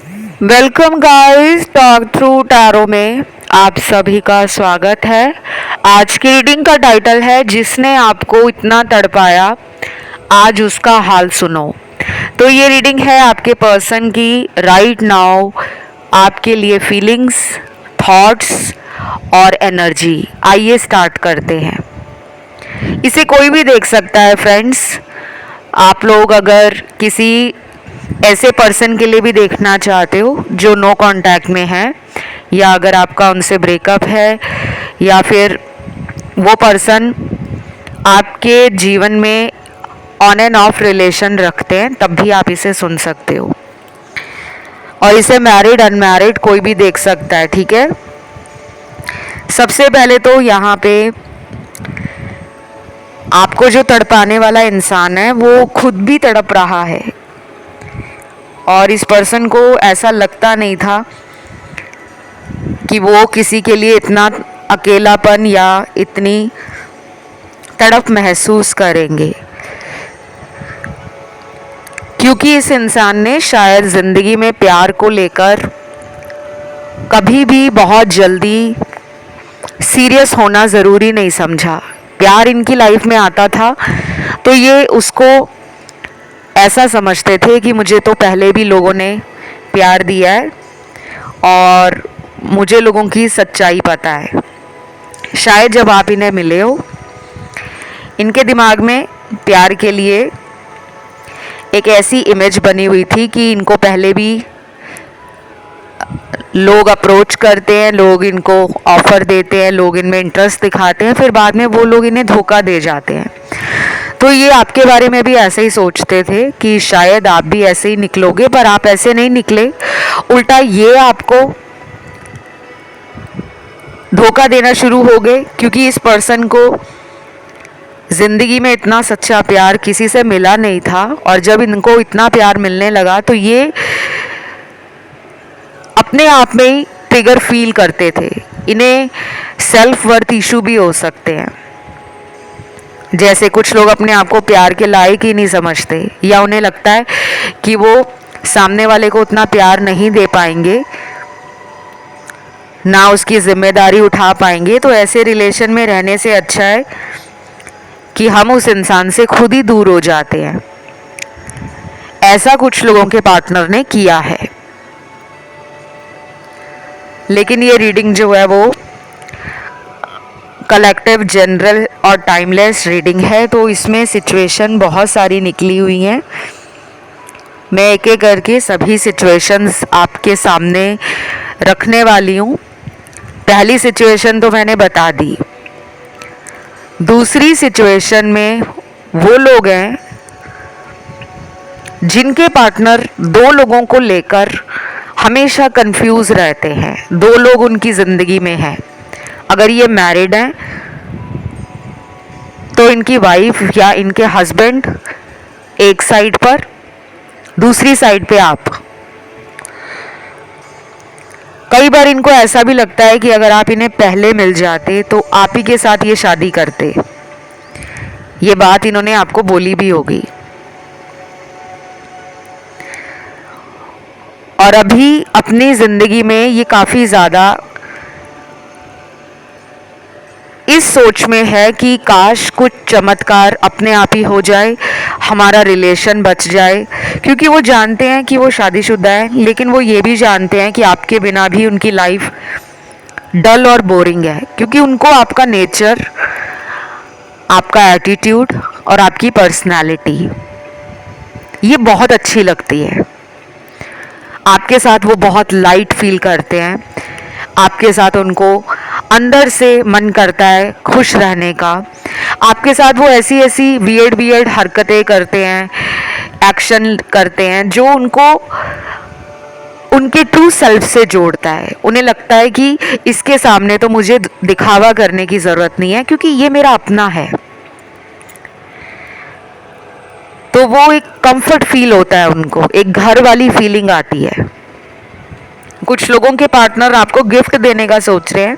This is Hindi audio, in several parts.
Welcome guys, talk through tarot में आप सभी का स्वागत है। आज की रीडिंग का टाइटल है जिसने आपको इतना तड़पाया, आज उसका हाल सुनो। तो ये रीडिंग है आपके पर्सन की राइट नाउ, आपके लिए फीलिंग्स, थॉट्स और एनर्जी। आइए स्टार्ट करते हैं। इसे कोई भी देख सकता है फ्रेंड्स। आप लोग अगर किसी ऐसे पर्सन के लिए भी देखना चाहते हो जो नो कांटेक्ट में है, या अगर आपका उनसे ब्रेकअप है, या फिर वो पर्सन आपके जीवन में ऑन एंड ऑफ रिलेशन रखते हैं, तब भी आप इसे सुन सकते हो। और इसे मैरिड अनमैरिड कोई भी देख सकता है, ठीक है। सबसे पहले तो यहाँ पे आपको जो तड़पाने वाला इंसान है वो खुद भी तड़प रहा है, और इस पर्सन को ऐसा लगता नहीं था कि वो किसी के लिए इतना अकेलापन या इतनी तड़प महसूस करेंगे, क्योंकि इस इंसान ने शायद ज़िंदगी में प्यार को लेकर कभी भी बहुत जल्दी सीरियस होना ज़रूरी नहीं समझा। प्यार इनकी लाइफ में आता था तो ये उसको ऐसा समझते थे कि मुझे तो पहले भी लोगों ने प्यार दिया है और मुझे लोगों की सच्चाई पता है। शायद जब आप इन्हें मिले हो, इनके दिमाग में प्यार के लिए एक ऐसी इमेज बनी हुई थी कि इनको पहले भी लोग अप्रोच करते हैं, लोग इनको ऑफ़र देते हैं, लोग इनमें इंटरेस्ट दिखाते हैं, फिर बाद में वो लोग इन्हें धोखा दे जाते हैं। तो ये आपके बारे में भी ऐसे ही सोचते थे कि शायद आप भी ऐसे ही निकलोगे, पर आप ऐसे नहीं निकले। उल्टा ये आपको धोखा देना शुरू हो गए, क्योंकि इस पर्सन को ज़िंदगी में इतना सच्चा प्यार किसी से मिला नहीं था। और जब इनको इतना प्यार मिलने लगा तो ये अपने आप में ही ट्रिगर फील करते थे। इन्हें सेल्फ वर्थ इशू भी हो सकते हैं, जैसे कुछ लोग अपने आप को प्यार के लायक ही नहीं समझते, या उन्हें लगता है कि वो सामने वाले को उतना प्यार नहीं दे पाएंगे, ना उसकी जिम्मेदारी उठा पाएंगे। तो ऐसे रिलेशन में रहने से अच्छा है कि हम उस इंसान से खुद ही दूर हो जाते हैं। ऐसा कुछ लोगों के पार्टनर ने किया है। लेकिन ये रीडिंग जो है वो कलेक्टिव, जनरल और टाइमलेस रीडिंग है, तो इसमें सिचुएशन बहुत सारी निकली हुई हैं। मैं एक एक करके सभी सिचुएशंस आपके सामने रखने वाली हूँ। पहली सिचुएशन तो मैंने बता दी। दूसरी सिचुएशन में वो लोग हैं जिनके पार्टनर दो लोगों को लेकर हमेशा कंफ्यूज रहते हैं। दो लोग उनकी ज़िंदगी में हैं। अगर ये मैरिड हैं तो इनकी वाइफ या इनके हस्बैंड एक साइड पर, दूसरी साइड पे आप। कई बार इनको ऐसा भी लगता है कि अगर आप इन्हें पहले मिल जाते तो आप ही के साथ ये शादी करते। ये बात इन्होंने आपको बोली भी होगी। और अभी अपनी ज़िंदगी में ये काफ़ी ज़्यादा इस सोच में है कि काश कुछ चमत्कार अपने आप ही हो जाए, हमारा रिलेशन बच जाए। क्योंकि वो जानते हैं कि वो शादीशुदा है, लेकिन वो ये भी जानते हैं कि आपके बिना भी उनकी लाइफ डल और बोरिंग है, क्योंकि उनको आपका नेचर, आपका एटीट्यूड और आपकी पर्सनालिटी ये बहुत अच्छी लगती है। आपके साथ वो बहुत लाइट फील करते हैं। आपके साथ उनको अंदर से मन करता है खुश रहने का। आपके साथ वो ऐसी ऐसी वियर्ड हरकतें करते हैं, एक्शन करते हैं जो उनको उनके ट्रू सेल्फ से जोड़ता है। उन्हें लगता है कि इसके सामने तो मुझे दिखावा करने की ज़रूरत नहीं है, क्योंकि ये मेरा अपना है। तो वो एक कंफर्ट फील होता है उनको, एक घर वाली फीलिंग आती है। कुछ लोगों के पार्टनर आपको गिफ्ट देने का सोच रहे हैं।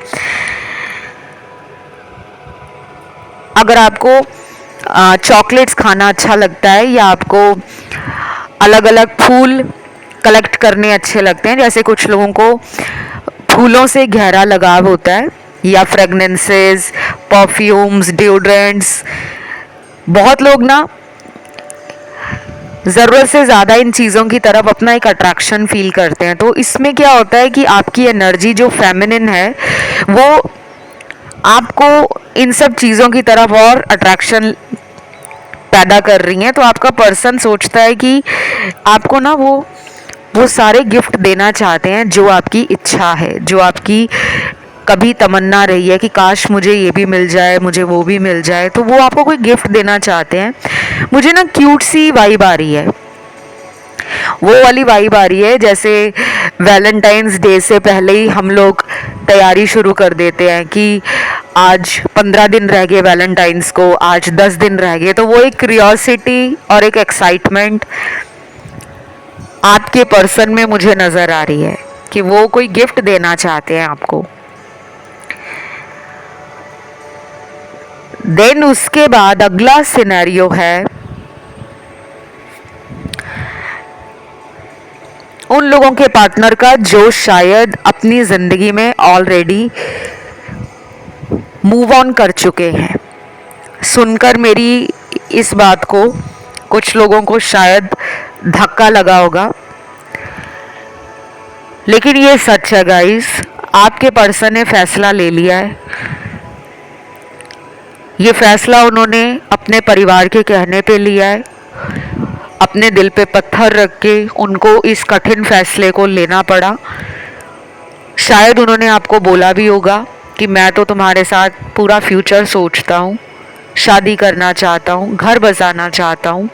अगर आपको चॉकलेट्स खाना अच्छा लगता है, या आपको अलग अलग फूल कलेक्ट करने अच्छे लगते हैं। जैसे कुछ लोगों को फूलों से गहरा लगाव होता है, या फ्रेगनेंसेस, परफ्यूम्स, डिओड्रेंट्स। बहुत लोग ना ज़रूरत से ज़्यादा इन चीज़ों की तरफ अपना एक अट्रैक्शन फील करते हैं। तो इसमें क्या होता है कि आपकी एनर्जी जो फेमिनिन है वो आपको इन सब चीज़ों की तरफ और अट्रैक्शन पैदा कर रही हैं। तो आपका पर्सन सोचता है कि आपको ना वो सारे गिफ्ट देना चाहते हैं जो आपकी इच्छा है, जो आपकी कभी तमन्ना रही है कि काश मुझे ये भी मिल जाए, मुझे वो भी मिल जाए। तो वो आपको कोई गिफ्ट देना चाहते हैं। मुझे ना क्यूट सी वाइब आ रही है, वो वाली वाइब आ रही है जैसे वैलेंटाइंस डे से पहले ही हम लोग तैयारी शुरू कर देते हैं कि आज 15 दिन रह गए वैलेंटाइंस को, आज 10 दिन रह गए। तो वो एक क्यूरियोसिटी और एक एक्साइटमेंट आपके पर्सन में मुझे नज़र आ रही है कि वो कोई गिफ्ट देना चाहते हैं आपको। देन उसके बाद अगला सिनेरियो है उन लोगों के पार्टनर का जो शायद अपनी ज़िंदगी में ऑलरेडी मूव ऑन कर चुके हैं। सुनकर मेरी इस बात को कुछ लोगों को शायद धक्का लगा होगा, लेकिन ये सच है गाइस। आपके पर्सन ने फैसला ले लिया है। ये फैसला उन्होंने अपने परिवार के कहने पे लिया है, अपने दिल पे पत्थर रख के उनको इस कठिन फैसले को लेना पड़ा। शायद उन्होंने आपको बोला भी होगा कि मैं तो तुम्हारे साथ पूरा फ्यूचर सोचता हूँ, शादी करना चाहता हूँ, घर बसाना चाहता हूँ,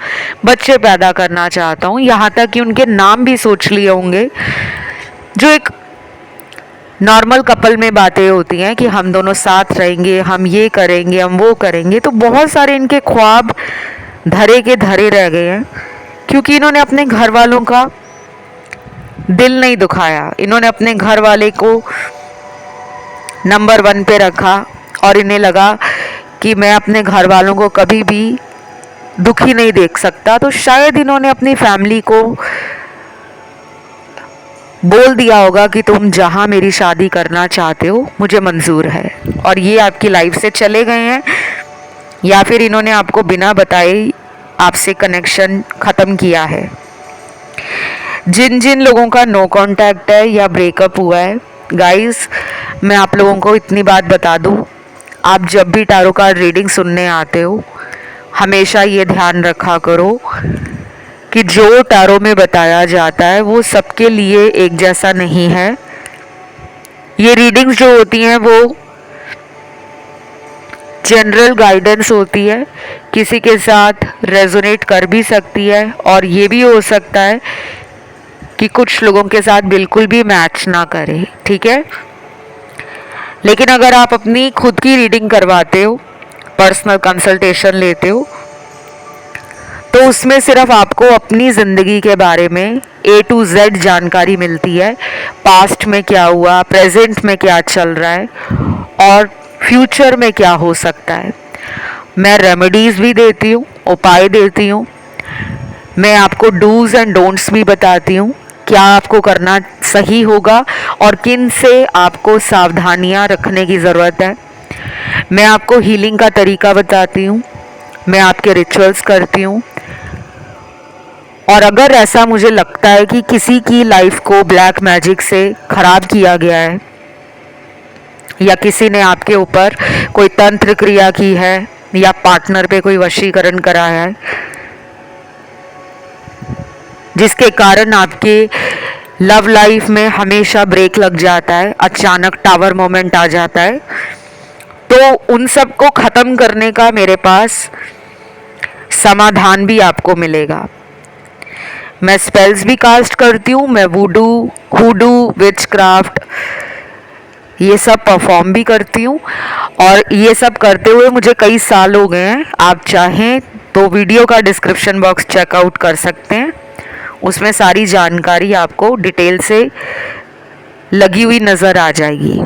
बच्चे पैदा करना चाहता हूँ। यहाँ तक कि उनके नाम भी सोच लिए होंगे, जो एक नॉर्मल कपल में बातें होती हैं कि हम दोनों साथ रहेंगे, हम ये करेंगे, हम वो करेंगे। तो बहुत सारे इनके ख्वाब धरे के धरे रह गए हैं, क्योंकि इन्होंने अपने घर वालों का दिल नहीं दुखाया। इन्होंने अपने घर वाले को नंबर 1 पे रखा और इन्हें लगा कि मैं अपने घर वालों को कभी भी दुखी नहीं देख सकता। तो शायद इन्होंने अपनी फैमिली को बोल दिया होगा कि तुम जहाँ मेरी शादी करना चाहते हो मुझे मंजूर है, और ये आपकी लाइफ से चले गए हैं। या फिर इन्होंने आपको बिना बताए आपसे कनेक्शन ख़त्म किया है। जिन जिन लोगों का नो कांटेक्ट है या ब्रेकअप हुआ है गाइस, मैं आप लोगों को इतनी बात बता दूं, आप जब भी टैरो कार्ड रीडिंग सुनने आते हो हमेशा ये ध्यान रखा करो कि जो टैरो में बताया जाता है वो सबके लिए एक जैसा नहीं है। ये रीडिंग्स जो होती हैं वो जनरल गाइडेंस होती है, किसी के साथ रेजोनेट कर भी सकती है, और ये भी हो सकता है कि कुछ लोगों के साथ बिल्कुल भी मैच ना करे, ठीक है। लेकिन अगर आप अपनी खुद की रीडिंग करवाते हो, पर्सनल कंसल्टेशन लेते हो, तो उसमें सिर्फ आपको अपनी ज़िंदगी के बारे में A to Z जानकारी मिलती है। पास्ट में क्या हुआ, प्रेजेंट में क्या चल रहा है, और फ्यूचर में क्या हो सकता है। मैं रेमेडीज़ भी देती हूँ, उपाय देती हूँ। मैं आपको डूज़ एंड डोंट्स भी बताती हूँ, क्या आपको करना सही होगा और किन से आपको सावधानियाँ रखने की ज़रूरत है। मैं आपको हीलिंग का तरीका बताती हूँ, मैं आपके रिचुअल्स करती हूँ। और अगर ऐसा मुझे लगता है कि किसी की लाइफ को ब्लैक मैजिक से ख़राब किया गया है, या किसी ने आपके ऊपर कोई तंत्र क्रिया की है, या पार्टनर पे कोई वशीकरण कराया है, जिसके कारण आपके लव लाइफ में हमेशा ब्रेक लग जाता है, अचानक टावर मोमेंट आ जाता है, तो उन सब को ख़त्म करने का मेरे पास समाधान भी आपको मिलेगा। मैं स्पेल्स भी कास्ट करती हूँ, मैं वुडू, हुडू, विचक्राफ्ट ये सब परफॉर्म भी करती हूँ, और ये सब करते हुए मुझे कई साल हो गए हैं। आप चाहें तो वीडियो का डिस्क्रिप्शन बॉक्स चेकआउट कर सकते हैं, उसमें सारी जानकारी आपको डिटेल से लगी हुई नज़र आ जाएगी।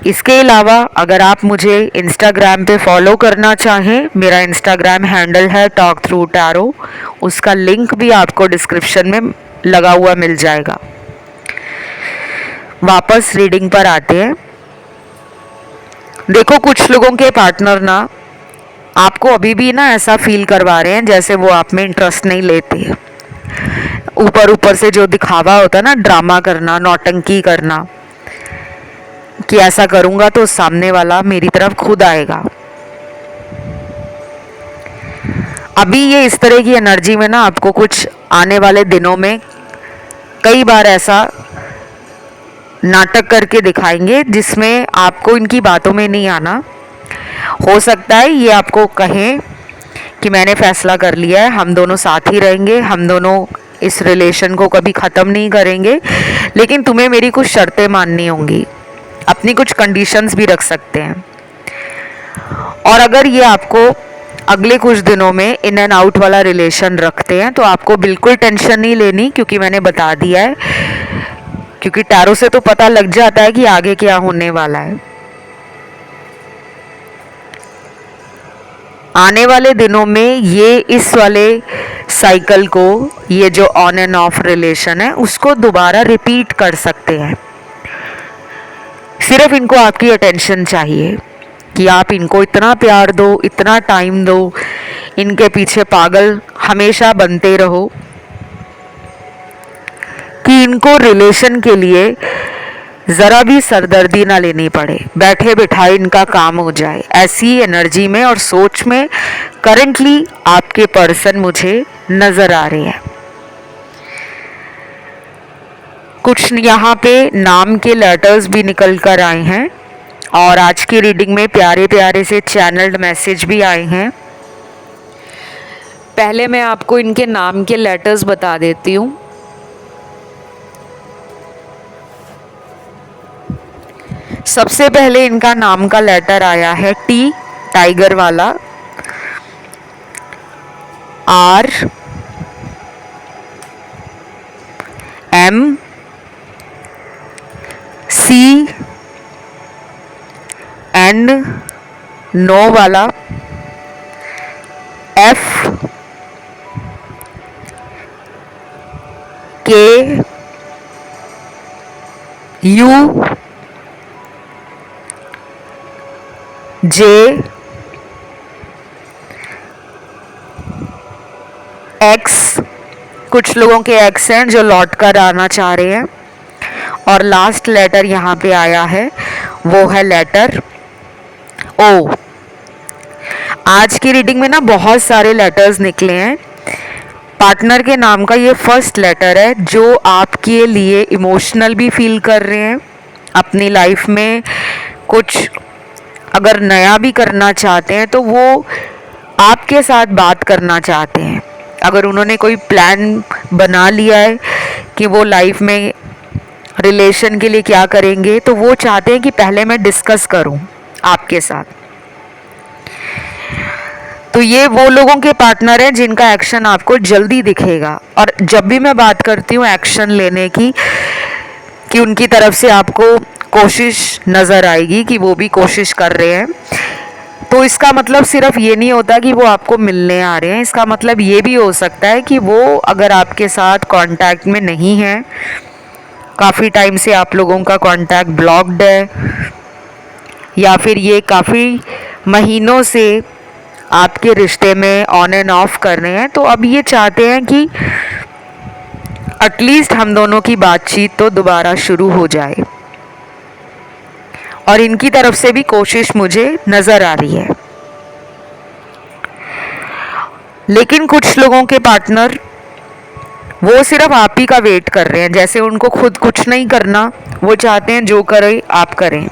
इसके अलावा अगर आप मुझे इंस्टाग्राम पे फॉलो करना चाहें, मेरा इंस्टाग्राम हैंडल है टॉक थ्रू टैरो, उसका लिंक भी आपको डिस्क्रिप्शन में लगा हुआ मिल जाएगा। वापस रीडिंग पर आते हैं। देखो, कुछ लोगों के पार्टनर ना आपको अभी भी ना ऐसा फील करवा रहे हैं जैसे वो आप में इंटरेस्ट नहीं लेते। ऊपर ऊपर से जो दिखावा होता है ना, ड्रामा करना, नौटंकी करना कि ऐसा करूंगा तो सामने वाला मेरी तरफ खुद आएगा। अभी ये इस तरह की एनर्जी में ना आपको कुछ आने वाले दिनों में कई बार ऐसा नाटक करके दिखाएंगे जिसमें आपको इनकी बातों में नहीं आना। हो सकता है ये आपको कहें कि मैंने फैसला कर लिया है, हम दोनों साथ ही रहेंगे, हम दोनों इस रिलेशन को कभी ख़त्म नहीं करेंगे, लेकिन तुम्हें मेरी कुछ शर्तें माननी होंगी, अपनी कुछ कंडीशंस भी रख सकते हैं। और अगर ये आपको अगले कुछ दिनों में इन एंड आउट वाला रिलेशन रखते हैं तो आपको बिल्कुल टेंशन नहीं लेनी, क्योंकि मैंने बता दिया है, क्योंकि टैरो से तो पता लग जाता है कि आगे क्या होने वाला है। आने वाले दिनों में ये इस वाले साइकिल को, ये जो ऑन एंड ऑफ रिलेशन है, उसको दोबारा रिपीट कर सकते हैं। सिर्फ इनको आपकी अटेंशन चाहिए कि आप इनको इतना प्यार दो, इतना टाइम दो, इनके पीछे पागल हमेशा बनते रहो कि इनको रिलेशन के लिए ज़रा भी सरदर्दी ना लेनी पड़े, बैठे बिठाए इनका काम हो जाए। ऐसी एनर्जी में और सोच में करंटली आपके पर्सन मुझे नज़र आ रहे हैं। कुछ यहाँ पे नाम के लेटर्स भी निकल कर आए हैं और आज की रीडिंग में प्यारे प्यारे से चैनल्ड मैसेज भी आए हैं। पहले मैं आपको इनके नाम के लेटर्स बता देती हूँ। सबसे पहले इनका नाम का लेटर आया है टी, टाइगर वाला, R, M, C, N, no वाला, F, K, U, J, X, कुछ लोगों के एक्स हैं जो लौट कर आना चाह रहे हैं, और लास्ट लेटर यहाँ पे आया है वो है लेटर ओ। आज की रीडिंग में ना बहुत सारे लेटर्स निकले हैं। पार्टनर के नाम का ये फर्स्ट लेटर है जो आपके लिए इमोशनल भी फील कर रहे हैं, अपनी लाइफ में कुछ अगर नया भी करना चाहते हैं तो वो आपके साथ बात करना चाहते हैं। अगर उन्होंने कोई प्लान बना लिया है कि वो लाइफ में रिलेशन के लिए क्या करेंगे, तो वो चाहते हैं कि पहले मैं डिस्कस करूं आपके साथ। तो ये वो लोगों के पार्टनर हैं जिनका एक्शन आपको जल्दी दिखेगा। और जब भी मैं बात करती हूँ एक्शन लेने की, कि उनकी तरफ से आपको कोशिश नज़र आएगी कि वो भी कोशिश कर रहे हैं, तो इसका मतलब सिर्फ ये नहीं होता कि वो आपको मिलने आ रहे हैं। इसका मतलब ये भी हो सकता है कि वो अगर आपके साथ कांटेक्ट में नहीं है, काफ़ी टाइम से आप लोगों का कांटेक्ट ब्लॉक्ड है, या फिर ये काफ़ी महीनों से आपके रिश्ते में ऑन एंड ऑफ कर रहे हैं, तो अब ये चाहते हैं कि एटलीस्ट हम दोनों की बातचीत तो दोबारा शुरू हो जाए। और इनकी तरफ से भी कोशिश मुझे नज़र आ रही है। लेकिन कुछ लोगों के पार्टनर वो सिर्फ आप ही का वेट कर रहे हैं, जैसे उनको खुद कुछ नहीं करना, वो चाहते हैं जो करें आप करें।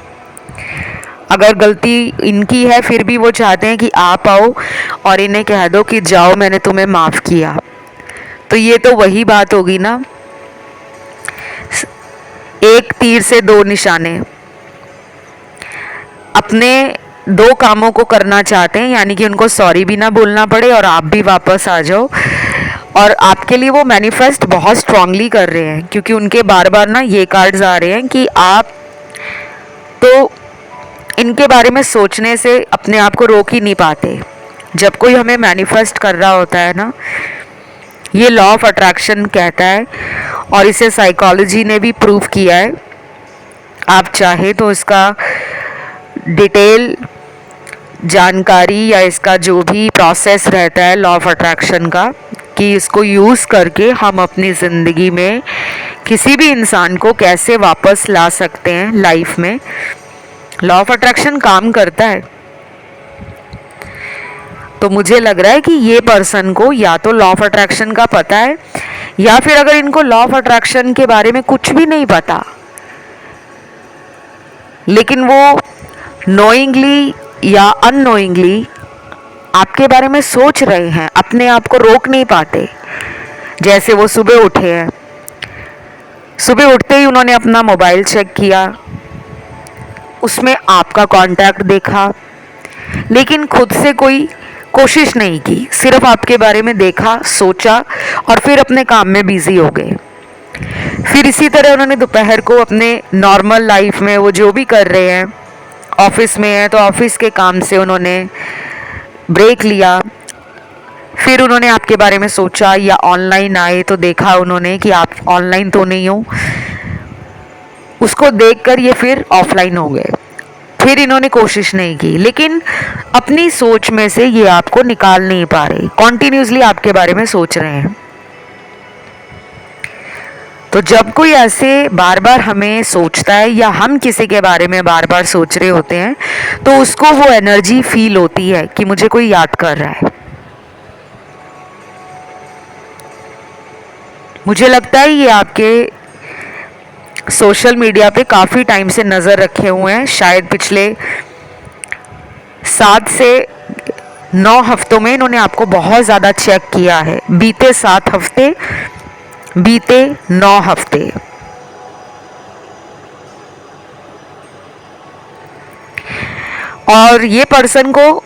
अगर गलती इनकी है फिर भी वो चाहते हैं कि आप आओ और इन्हें कह दो कि जाओ मैंने तुम्हें माफ़ किया। तो ये तो वही बात होगी ना, एक तीर से दो निशाने। अपने दो कामों को करना चाहते हैं, यानी कि उनको सॉरी भी ना बोलना पड़े और आप भी वापस आ जाओ। और आपके लिए वो मैनिफेस्ट बहुत स्ट्रांगली कर रहे हैं, क्योंकि उनके बार बार ना ये कार्ड्स आ रहे हैं कि आप तो इनके बारे में सोचने से अपने आप को रोक ही नहीं पाते। जब कोई हमें मैनिफेस्ट कर रहा होता है ना, ये लॉ ऑफ अट्रैक्शन कहता है और इसे साइकोलॉजी ने भी प्रूव किया है। आप चाहे तो इसका डिटेल जानकारी या इसका जो भी प्रोसेस रहता है लॉ ऑफ अट्रैक्शन का, कि इसको यूज़ करके हम अपनी ज़िंदगी में किसी भी इंसान को कैसे वापस ला सकते हैं लाइफ में। लॉ ऑफ अट्रैक्शन काम करता है। तो मुझे लग रहा है कि ये पर्सन को या तो लॉ ऑफ अट्रैक्शन का पता है, या फिर अगर इनको लॉ ऑफ अट्रैक्शन के बारे में कुछ भी नहीं पता, लेकिन वो नोइंगली या अननोइंगली आपके बारे में सोच रहे हैं, अपने आप को रोक नहीं पाते। जैसे वो सुबह उठे हैं, सुबह उठते ही उन्होंने अपना मोबाइल चेक किया, उसमें आपका कांटेक्ट देखा, लेकिन खुद से कोई कोशिश नहीं की, सिर्फ आपके बारे में देखा, सोचा और फिर अपने काम में बिजी हो गए। फिर इसी तरह उन्होंने दोपहर को अपने नॉर्मल लाइफ में वो जो भी कर रहे हैं, ऑफिस में है तो ऑफिस के काम से उन्होंने ब्रेक लिया, फिर उन्होंने आपके बारे में सोचा, या ऑनलाइन आए तो देखा उन्होंने कि आप ऑनलाइन तो नहीं हो, उसको देखकर ये फिर ऑफलाइन हो गए। फिर इन्होंने कोशिश नहीं की, लेकिन अपनी सोच में से ये आपको निकाल नहीं पा रहे, कॉन्टिन्यूसली आपके बारे में सोच रहे हैं। तो जब कोई ऐसे बार बार हमें सोचता है या हम किसी के बारे में बार बार सोच रहे होते हैं, तो उसको वो एनर्जी फील होती है कि मुझे कोई याद कर रहा है। मुझे लगता है ये आपके सोशल मीडिया पे काफ़ी टाइम से नज़र रखे हुए हैं, शायद पिछले 7 से 9 हफ्तों में इन्होंने आपको बहुत ज़्यादा चेक किया है। बीते 7 हफ्ते, बीते 9 हफ्ते। और ये पर्सन को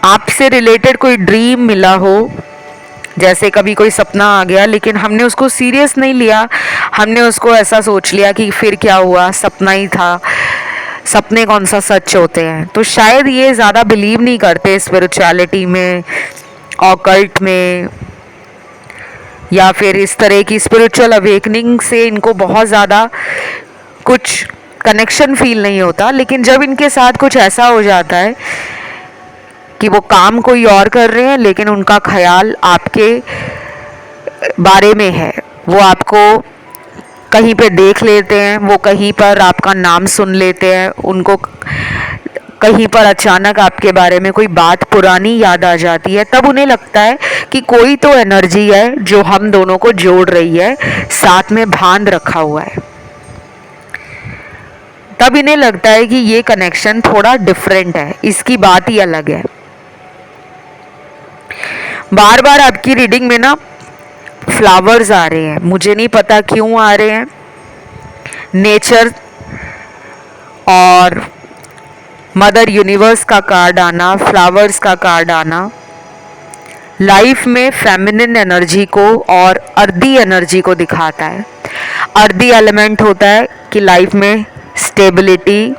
आपसे रिलेटेड कोई ड्रीम मिला हो, जैसे कभी कोई सपना आ गया लेकिन हमने उसको सीरियस नहीं लिया, हमने उसको ऐसा सोच लिया कि फिर क्या हुआ, सपना ही था, सपने कौन सा सच होते हैं। तो शायद ये ज़्यादा बिलीव नहीं करते स्पिरिचुअलिटी में, ऑकल्ट में, या फिर इस तरह की स्पिरिचुअल अवेकनिंग से इनको बहुत ज़्यादा कुछ कनेक्शन फील नहीं होता। लेकिन जब इनके साथ कुछ ऐसा हो जाता है कि वो काम कोई और कर रहे हैं लेकिन उनका ख्याल आपके बारे में है, वो आपको कहीं पे देख लेते हैं, वो कहीं पर आपका नाम सुन लेते हैं, उनको कहीं पर अचानक आपके बारे में कोई बात पुरानी याद आ जाती है, तब उन्हें लगता है कि कोई तो एनर्जी है जो हम दोनों को जोड़ रही है, साथ में बांध रखा हुआ है। तब इन्हें लगता है कि ये कनेक्शन थोड़ा डिफरेंट है, इसकी बात ही अलग है। बार बार आपकी रीडिंग में ना फ्लावर्स आ रहे हैं, मुझे नहीं पता क्यों आ रहे हैं। नेचर और मदर यूनिवर्स का कार्ड आना, फ्लावर्स का कार्ड आना, लाइफ में फेमिनिन एनर्जी को और अर्दी एनर्जी को दिखाता है। अर्दी एलिमेंट होता है कि लाइफ में स्टेबिलिटी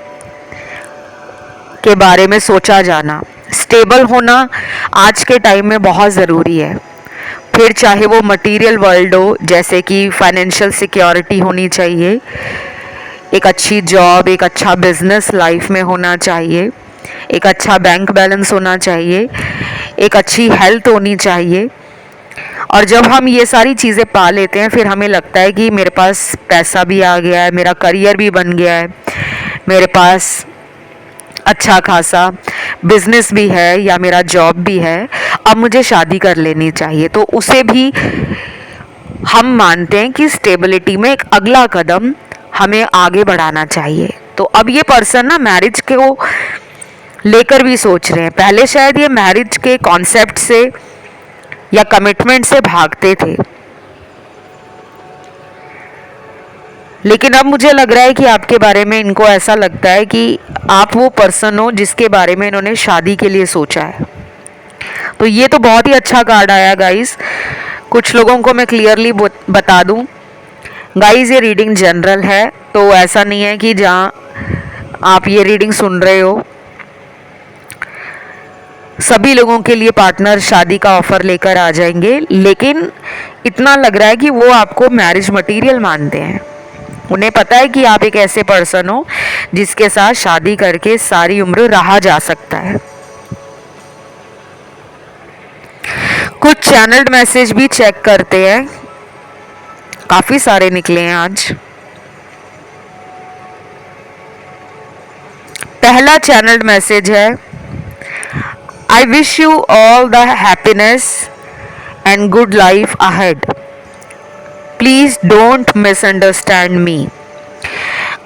के बारे में सोचा जाना, स्टेबल होना आज के टाइम में बहुत ज़रूरी है। फिर चाहे वो मटेरियल वर्ल्ड हो, जैसे कि फाइनेंशियल सिक्योरिटी होनी चाहिए, एक अच्छी जॉब, एक अच्छा बिजनेस लाइफ में होना चाहिए, एक अच्छा बैंक बैलेंस होना चाहिए, एक अच्छी हेल्थ होनी चाहिए। और जब हम ये सारी चीज़ें पा लेते हैं, फिर हमें लगता है कि मेरे पास पैसा भी आ गया है, मेरा करियर भी बन गया है, मेरे पास अच्छा खासा बिजनेस भी है या मेरा जॉब भी है, अब मुझे शादी कर लेनी चाहिए। तो उसे भी हम मानते हैं कि स्टेबिलिटी में एक अगला कदम हमें आगे बढ़ाना चाहिए। तो अब ये पर्सन ना मैरिज को लेकर भी सोच रहे हैं। पहले शायद ये मैरिज के कॉन्सेप्ट से या कमिटमेंट से भागते थे, लेकिन अब मुझे लग रहा है कि आपके बारे में इनको ऐसा लगता है कि आप वो पर्सन हो जिसके बारे में इन्होंने शादी के लिए सोचा है। तो ये तो बहुत ही अच्छा कार्ड आया गाइस। कुछ लोगों को मैं क्लियरली बता दूं गाइस, ये रीडिंग जनरल है, तो ऐसा नहीं है कि जहाँ आप ये रीडिंग सुन रहे हो, सभी लोगों के लिए पार्टनर शादी का ऑफर लेकर आ जाएंगे, लेकिन इतना लग रहा है कि वो आपको मैरिज मटेरियल मानते हैं। उन्हें पता है कि आप एक ऐसे पर्सन हो जिसके साथ शादी करके सारी उम्र रहा जा सकता है। कुछ चैनल्ड मैसेज भी चेक करते हैं, काफी सारे निकले हैं आज। पहला चैनल्ड मैसेज है, I wish you all the happiness and good life ahead, please don't misunderstand मी।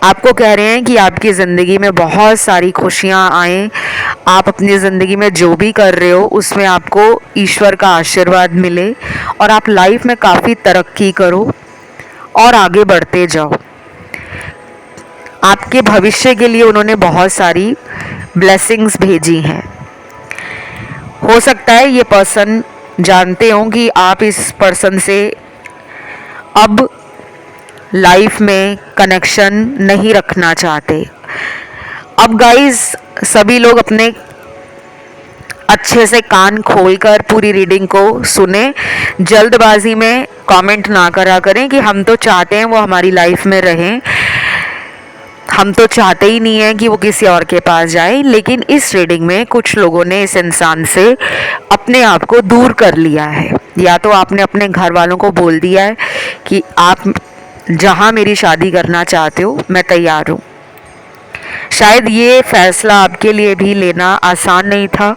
आपको कह रहे हैं कि आपकी ज़िंदगी में बहुत सारी खुशियाँ आएँ, आप अपनी ज़िंदगी में जो भी कर रहे हो उसमें आपको ईश्वर का आशीर्वाद मिले और आप लाइफ में काफ़ी तरक्की करो और आगे बढ़ते जाओ। आपके भविष्य के लिए उन्होंने बहुत सारी ब्लेसिंग्स भेजी हैं। हो सकता है ये पर्सन जानते हो कि आप इस पर्सन से अब लाइफ में कनेक्शन नहीं रखना चाहते। अब गाइस सभी लोग अपने अच्छे से कान खोलकर पूरी रीडिंग को सुने, जल्दबाजी में कमेंट ना करा करें कि हम तो चाहते हैं वो हमारी लाइफ में रहें, हम तो चाहते ही नहीं है कि वो किसी और के पास जाए। लेकिन इस रीडिंग में कुछ लोगों ने इस इंसान से अपने आप को दूर कर लिया है, या तो आपने अपने घर वालों को बोल दिया है कि आप जहाँ मेरी शादी करना चाहते हो मैं तैयार हूँ। शायद ये फैसला आपके लिए भी लेना आसान नहीं था।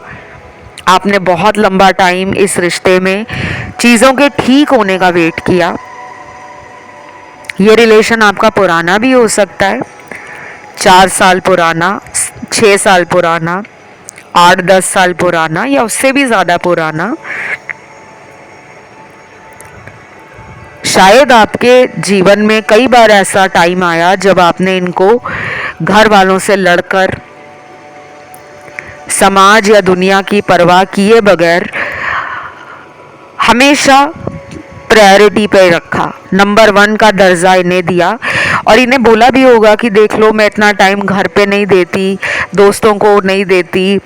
आपने बहुत लंबा टाइम इस रिश्ते में चीज़ों के ठीक होने का वेट किया। ये रिलेशन आपका पुराना भी हो सकता है, 4 साल पुराना, 6 साल पुराना, 8-10 साल पुराना, या उससे भी ज़्यादा पुराना। शायद आपके जीवन में कई बार ऐसा टाइम आया जब आपने इनको घर वालों से लड़कर, समाज या दुनिया की परवाह किए बगैर हमेशा प्रायोरिटी पे रखा, नंबर 1 का दर्जा इन्हें दिया और इन्हें बोला भी होगा कि देख लो मैं इतना टाइम घर पे नहीं देती, दोस्तों को नहीं देती,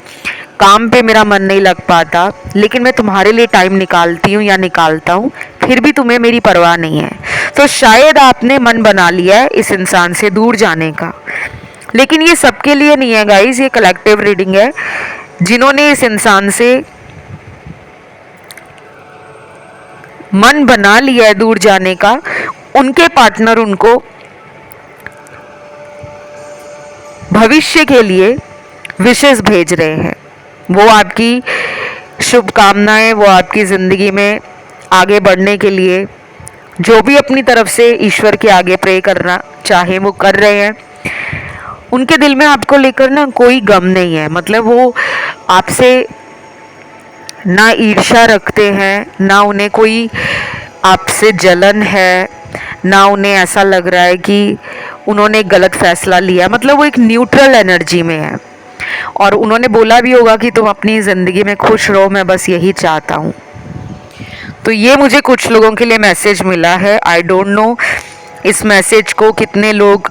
काम पे मेरा मन नहीं लग पाता, लेकिन मैं तुम्हारे लिए टाइम निकालती हूँ या निकालता हूँ, फिर भी तुम्हें मेरी परवाह नहीं है। तो शायद आपने मन बना लिया है इस इंसान से दूर जाने का, लेकिन ये सबके लिए नहीं है गाइस, ये कलेक्टिव रीडिंग है। जिन्होंने इस इंसान से मन बना लिया है दूर जाने का, उनके पार्टनर उनको भविष्य के लिए विशेष भेज रहे हैं। वो आपकी शुभकामनाएं, वो आपकी ज़िंदगी में आगे बढ़ने के लिए जो भी अपनी तरफ से ईश्वर के आगे प्रे करना चाहे वो कर रहे हैं। उनके दिल में आपको लेकर ना कोई गम नहीं है, मतलब वो आपसे ना ईर्ष्या रखते हैं, ना उन्हें कोई आपसे जलन है, ना उन्हें ऐसा लग रहा है कि उन्होंने गलत फैसला लिया। मतलब वो एक न्यूट्रल एनर्जी में है और उन्होंने बोला भी होगा कि तुम अपनी ज़िंदगी में खुश रहो, मैं बस यही चाहता हूँ। तो ये मुझे कुछ लोगों के लिए मैसेज मिला है। आई डोंट नो इस मैसेज को कितने लोग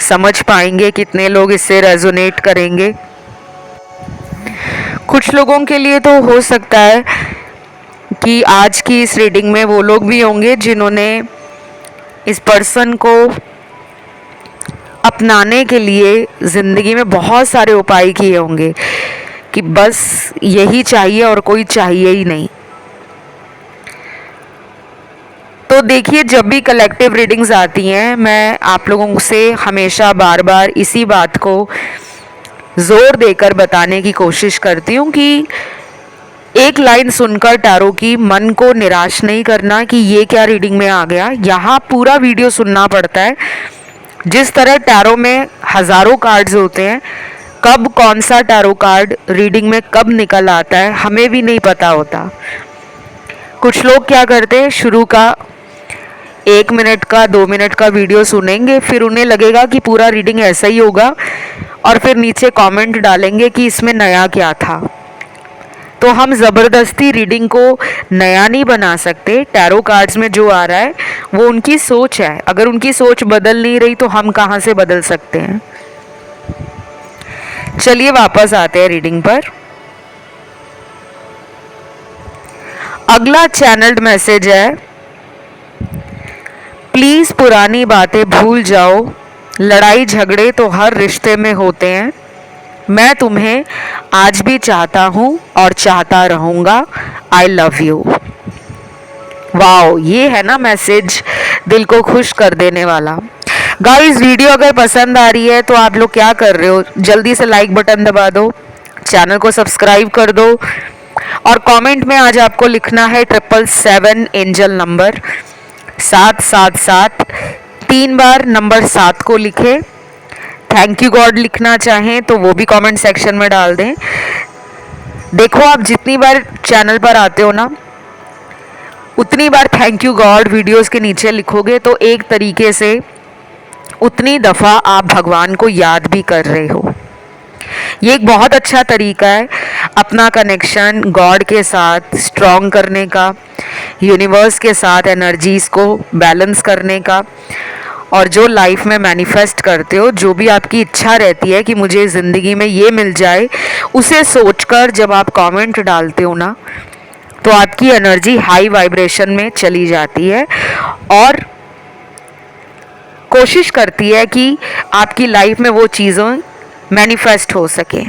समझ पाएंगे, कितने लोग इससे रेजोनेट करेंगे। कुछ लोगों के लिए तो हो सकता है कि आज की इस रीडिंग में वो लोग भी होंगे जिन्होंने इस पर्सन को अपनाने के लिए ज़िंदगी में बहुत सारे उपाय किए होंगे कि बस यही चाहिए और कोई चाहिए ही नहीं। तो देखिए, जब भी कलेक्टिव रीडिंग्स आती हैं, मैं आप लोगों से हमेशा बार बार इसी बात को ज़ोर देकर बताने की कोशिश करती हूँ कि एक लाइन सुनकर टैरो की मन को निराश नहीं करना कि ये क्या रीडिंग में आ गया। यहाँ पूरा वीडियो सुनना पड़ता है। जिस तरह टैरो में हज़ारों कार्ड्स होते हैं, कब कौन सा टैरो कार्ड रीडिंग में कब निकल आता है हमें भी नहीं पता होता। कुछ लोग क्या करते हैं, शुरू का 1 मिनट का 2 मिनट का वीडियो सुनेंगे, फिर उन्हें लगेगा कि पूरा रीडिंग ऐसा ही होगा और फिर नीचे कमेंट डालेंगे कि इसमें नया क्या था। तो हम ज़बरदस्ती रीडिंग को नया नहीं बना सकते। टैरो कार्ड्स में जो आ रहा है वो उनकी सोच है, अगर उनकी सोच बदल नहीं रही तो हम कहाँ से बदल सकते हैं। चलिए वापस आते हैं रीडिंग पर। अगला चैनल्ड मैसेज है, प्लीज पुरानी बातें भूल जाओ, लड़ाई झगड़े तो हर रिश्ते में होते हैं, मैं तुम्हें आज भी चाहता हूँ और चाहता रहूँगा, आई लव यू। वाओ, ये है ना मैसेज दिल को खुश कर देने वाला। गाइस, वीडियो अगर पसंद आ रही है तो आप लोग क्या कर रहे हो, जल्दी से लाइक बटन दबा दो, चैनल को सब्सक्राइब कर दो और कमेंट में आज आपको लिखना है 777 एंजल नंबर 777, 3 बार नंबर 7 को लिखे। थैंक यू गॉड लिखना चाहें तो वो भी कमेंट सेक्शन में डाल दें। देखो, आप जितनी बार चैनल पर आते हो ना, उतनी बार थैंक यू गॉड वीडियोस के नीचे लिखोगे तो एक तरीके से उतनी दफ़ा आप भगवान को याद भी कर रहे हो। ये एक बहुत अच्छा तरीका है अपना कनेक्शन गॉड के साथ स्ट्रॉन्ग करने का, यूनिवर्स के साथ एनर्जीज़ को बैलेंस करने का, और जो लाइफ में मैनिफेस्ट करते हो, जो भी आपकी इच्छा रहती है कि मुझे ज़िंदगी में ये मिल जाए, उसे सोचकर जब आप कमेंट डालते हो ना, तो आपकी एनर्जी हाई वाइब्रेशन में चली जाती है और कोशिश करती है कि आपकी लाइफ में वो चीज़ें मैनिफेस्ट हो सके।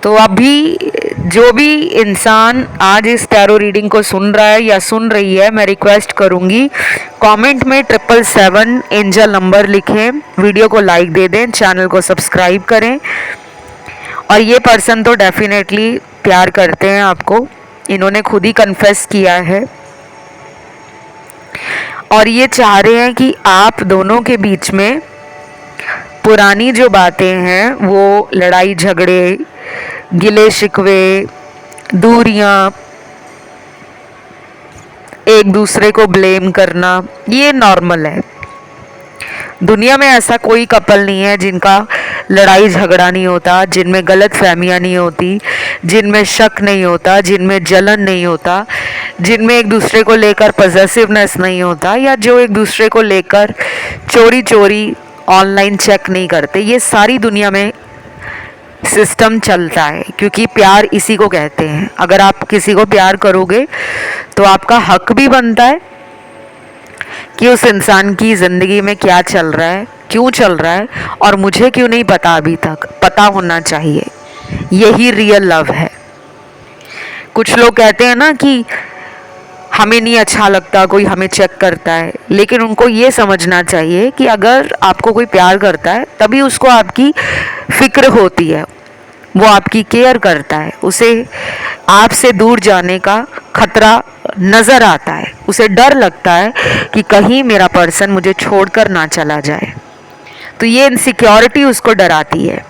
तो अभी जो भी इंसान आज इस टैरो रीडिंग को सुन रहा है या सुन रही है, मैं रिक्वेस्ट करूंगी कमेंट में 777 एंजल नंबर लिखें, वीडियो को लाइक दे दें, चैनल को सब्सक्राइब करें। और ये पर्सन तो डेफिनेटली प्यार करते हैं आपको, इन्होंने खुद ही कन्फेस किया है और ये चाह रहे हैं कि आप दोनों के बीच में पुरानी जो बातें हैं, वो लड़ाई झगड़े, गिले शिकवे, दूरियां, एक दूसरे को ब्लेम करना, ये नॉर्मल है। दुनिया में ऐसा कोई कपल नहीं है जिनका लड़ाई झगड़ा नहीं होता, जिनमें गलत फहमियाँ नहीं होती, जिनमें शक नहीं होता, जिनमें जलन नहीं होता, जिनमें एक दूसरे को लेकर पॉसेसिवनेस नहीं होता, या जो एक दूसरे को लेकर चोरी चोरी ऑनलाइन चेक नहीं करते। ये सारी दुनिया में सिस्टम चलता है, क्योंकि प्यार इसी को कहते हैं। अगर आप किसी को प्यार करोगे तो आपका हक भी बनता है कि उस इंसान की ज़िंदगी में क्या चल रहा है, क्यों चल रहा है, और मुझे क्यों नहीं पता, अभी तक पता होना चाहिए। यही रियल लव है। कुछ लोग कहते हैं ना कि हमें नहीं अच्छा लगता कोई हमें चेक करता है, लेकिन उनको ये समझना चाहिए कि अगर आपको कोई प्यार करता है तभी उसको आपकी फिक्र होती है, वो आपकी केयर करता है, उसे आपसे दूर जाने का खतरा नज़र आता है, उसे डर लगता है कि कहीं मेरा पर्सन मुझे छोड़कर ना चला जाए। तो ये इनसिक्योरिटी उसको डराती है।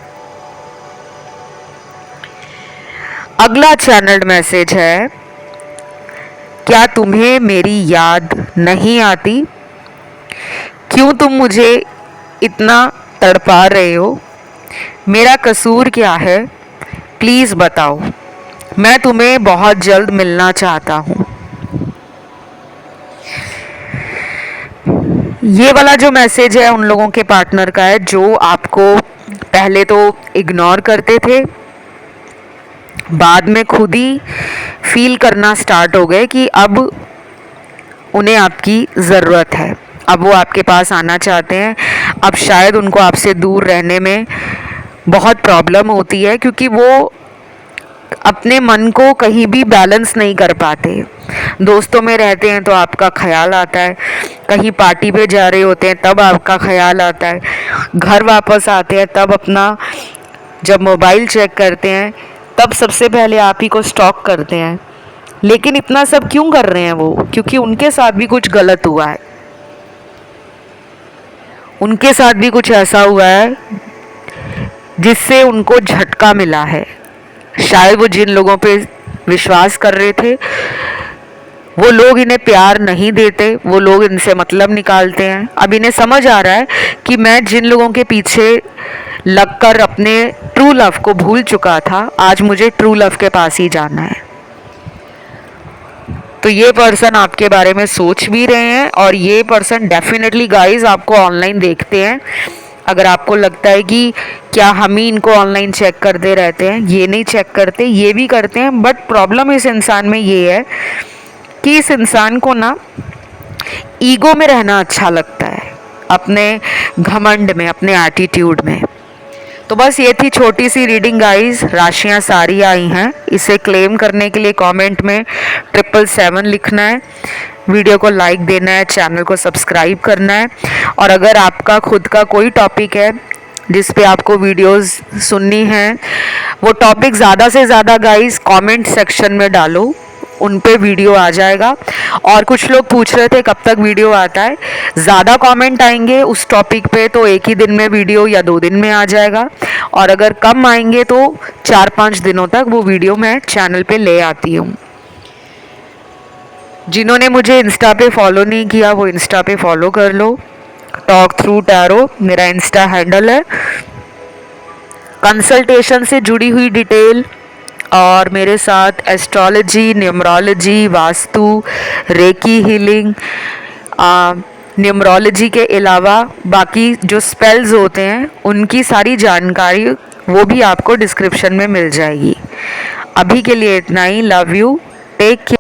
अगला चैनल्ड मैसेज है, क्या तुम्हें मेरी याद नहीं आती? क्यों तुम मुझे इतना तड़पा रहे हो? मेरा कसूर क्या है? प्लीज़ बताओ, मैं तुम्हें बहुत जल्द मिलना चाहता हूँ। ये वाला जो मैसेज है उन लोगों के पार्टनर का है जो आपको पहले तो इग्नोर करते थे, बाद में खुद ही फील करना स्टार्ट हो गए कि अब उन्हें आपकी ज़रूरत है, अब वो आपके पास आना चाहते हैं। अब शायद उनको आपसे दूर रहने में बहुत प्रॉब्लम होती है, क्योंकि वो अपने मन को कहीं भी बैलेंस नहीं कर पाते। दोस्तों में रहते हैं तो आपका ख्याल आता है, कहीं पार्टी पे जा रहे होते हैं तब आपका ख्याल आता है, घर वापस आते हैं तब अपना जब मोबाइल चेक करते हैं तब सबसे पहले आप ही को स्टॉक करते हैं। लेकिन इतना सब क्यों कर रहे हैं वो? क्योंकि उनके साथ भी कुछ गलत हुआ है, उनके साथ भी कुछ ऐसा हुआ है जिससे उनको झटका मिला है। शायद वो जिन लोगों पे विश्वास कर रहे थे वो लोग इन्हें प्यार नहीं देते, वो लोग इनसे मतलब निकालते हैं। अब इन्हें समझ आ रहा है कि मैं जिन लोगों के पीछे लगकर अपने ट्रू लव को भूल चुका था, आज मुझे ट्रू लव के पास ही जाना है। तो ये पर्सन आपके बारे में सोच भी रहे हैं और ये पर्सन डेफिनेटली गाइस आपको ऑनलाइन देखते हैं, अगर आपको लगता है कि क्या हम ही इनको ऑनलाइन चेक करते रहते हैं, ये नहीं चेक करते, ये भी करते हैं, बट प्रॉब्लम इस इंसान में ये है कि इस इंसान को ना ईगो में रहना अच्छा लगता है, अपने घमंड में, अपने एटीट्यूड में। तो बस ये थी छोटी सी रीडिंग गाइस, राशियां सारी आई हैं। इसे क्लेम करने के लिए कमेंट में 777 लिखना है, वीडियो को लाइक देना है, चैनल को सब्सक्राइब करना है। और अगर आपका खुद का कोई टॉपिक है जिस पे आपको वीडियोस सुननी है, वो टॉपिक ज़्यादा से ज़्यादा गाइस कमेंट सेक्शन में डालो, उन पे वीडियो आ जाएगा। और कुछ लोग पूछ रहे थे कब तक वीडियो आता है, ज़्यादा कमेंट आएंगे उस टॉपिक पे तो एक ही दिन में वीडियो या 2 दिन में आ जाएगा, और अगर कम आएंगे तो 4-5 दिनों तक वो वीडियो मैं चैनल पे ले आती हूँ। जिन्होंने मुझे इंस्टा पे फॉलो नहीं किया वो इंस्टा पे फॉलो कर लो, टॉक थ्रू टैरो मेरा इंस्टा हैंडल है। कंसल्टेशन से जुड़ी हुई डिटेल और मेरे साथ astrology, numerology, vastu, recce healing, numerology के अलावा बाकी जो स्पेल्स होते हैं उनकी सारी जानकारी वो भी आपको डिस्क्रिप्शन में मिल जाएगी। अभी के लिए इतना ही। Love you, take care.